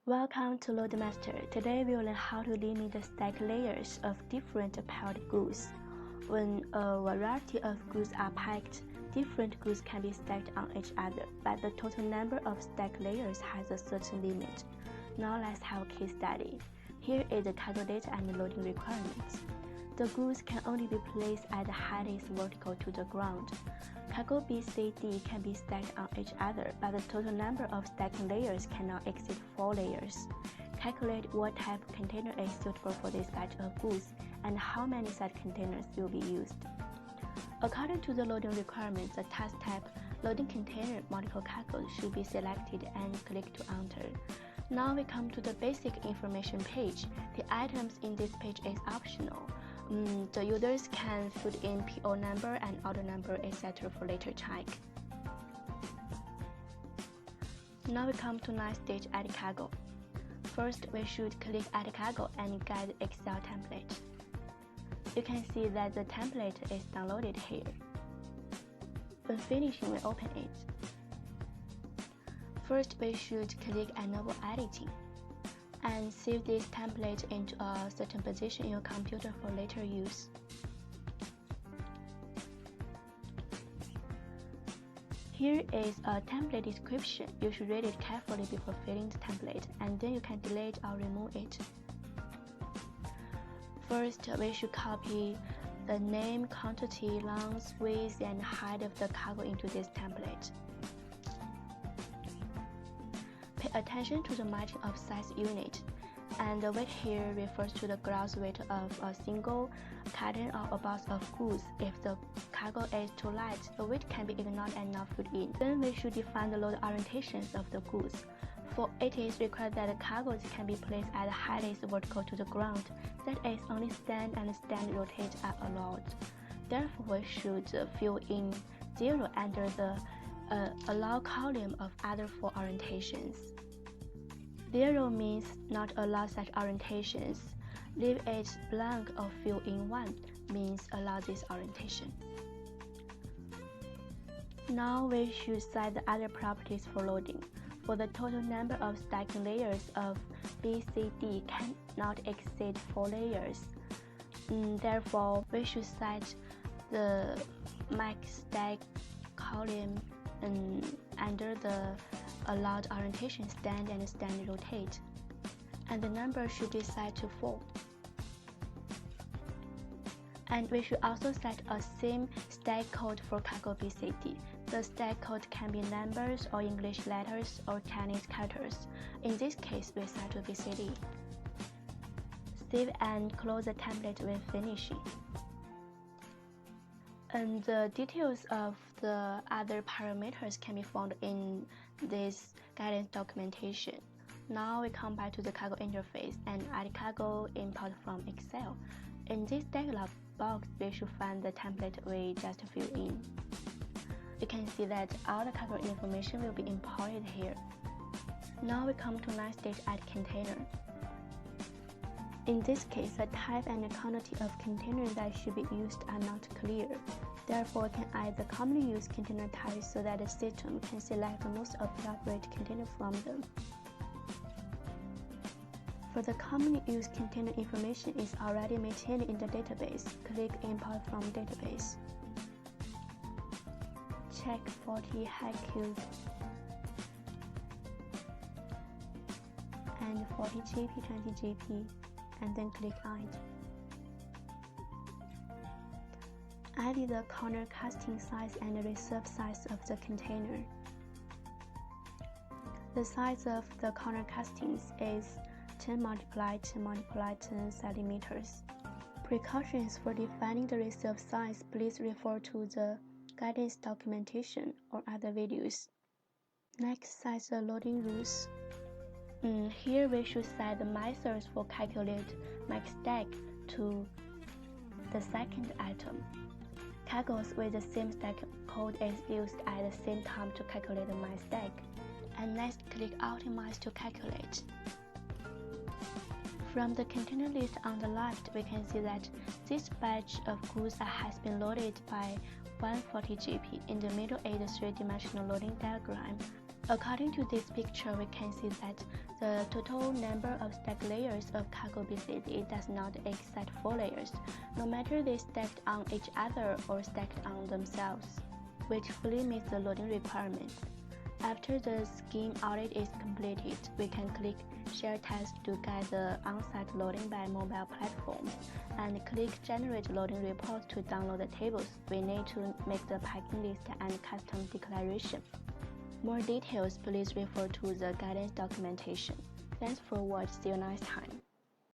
Welcome to Load Master. Today we will learn how to limit the stack layers of different paired goods. When a variety of goods are packed, different goods can be stacked on each other, but the total number of stack layers has a certain limit. Now let's have a case study. Here is the cargo data and loading requirements. The goods can only be placed at the highest vertical to the ground. Cargo B, C, D can be stacked on each other, but the total number of stacking layers cannot exceed 4 layers. Calculate what type of container is suitable for this batch of goods and how many such containers will be used. According to the loading requirements, the task type loading container multiple cargoes should be selected and click to enter. Now we come to the basic information page. The items in this page is optional. The users can put in PO number and order number, etc. for later check. Now we come to next stage, add cargo. First, we should click add cargo and get the Excel template. You can see that the template is downloaded here. When finishing, we open it. First, we should click enable editing and save this template into a certain position in your computer for later use. Here is a template description. You should read it carefully before filling the template, and then you can delete or remove it. First, we should copy the name, quantity, length, width, and height of the cargo into this template. Pay attention to the margin of size unit, and the weight here refers to the gross weight of a single carton or a box of goods. If the cargo is too light, the weight can be ignored and not put in. Then we should define the load orientations of the goods. For it is required that the cargoes can be placed at the highest vertical to the ground. That is, only stand and stand rotate are allowed. Therefore, we should fill in 0 under the allow column of other 4 orientations. 0 means not allow such orientations. Leave it blank or fill in 1 means allow this orientation. Now we should set the other properties for loading. For the total number of stacking layers of B, C, D cannot exceed 4 layers. Therefore, we should set the max stack column under the allowed orientation stand and stand rotate, and the number should be set to 4. And we should also set a same stack code for cargo BCD. The stack code can be numbers or English letters or Chinese characters. In this case, we set to BCD. Save and close the template when finishing. And the details of the other parameters can be found in this guidance documentation. Now we come back to the cargo interface and add cargo import from Excel. In this dialog box, we should find the template we just filled in. You can see that all the cargo information will be imported here. Now we come to next stage, add container. In this case, the type and the quantity of containers that should be used are not clear. Therefore, we can add the commonly used container types so that the system can select the most appropriate container from them. For the commonly used container information is already maintained in the database. Click Import from Database. Check 40 high cube and 40 GP, 20 GP, and then click Add. Add the corner casting size and the reserve size of the container. The size of the corner castings is 10 multiplied 10 multiplied 10 centimeters. Precautions for defining the reserve size, please refer to the guidance documentation or other videos. Next, set the loading rules. Here we should set the methods for calculate max stack to the second item. Cargoes with the same stack code is used at the same time to calculate the max stack. And next, click Optimize to calculate. From the container list on the left, we can see that this batch of goods has been loaded by 140 GP. In the middle is the 3-dimensional loading diagram. According to this picture, we can see that The total number of stacked layers of cargo BCD does not exceed 4 layers, no matter they stacked on each other or stacked on themselves, which fully meets the loading requirements. After the scheme audit is completed, we can click Share Test to get the on-site loading by mobile platform, and click Generate Loading Report to download the tables we need to make the packing list and custom declaration. More details, please refer to the guidance documentation. Thanks for watching. See you next time.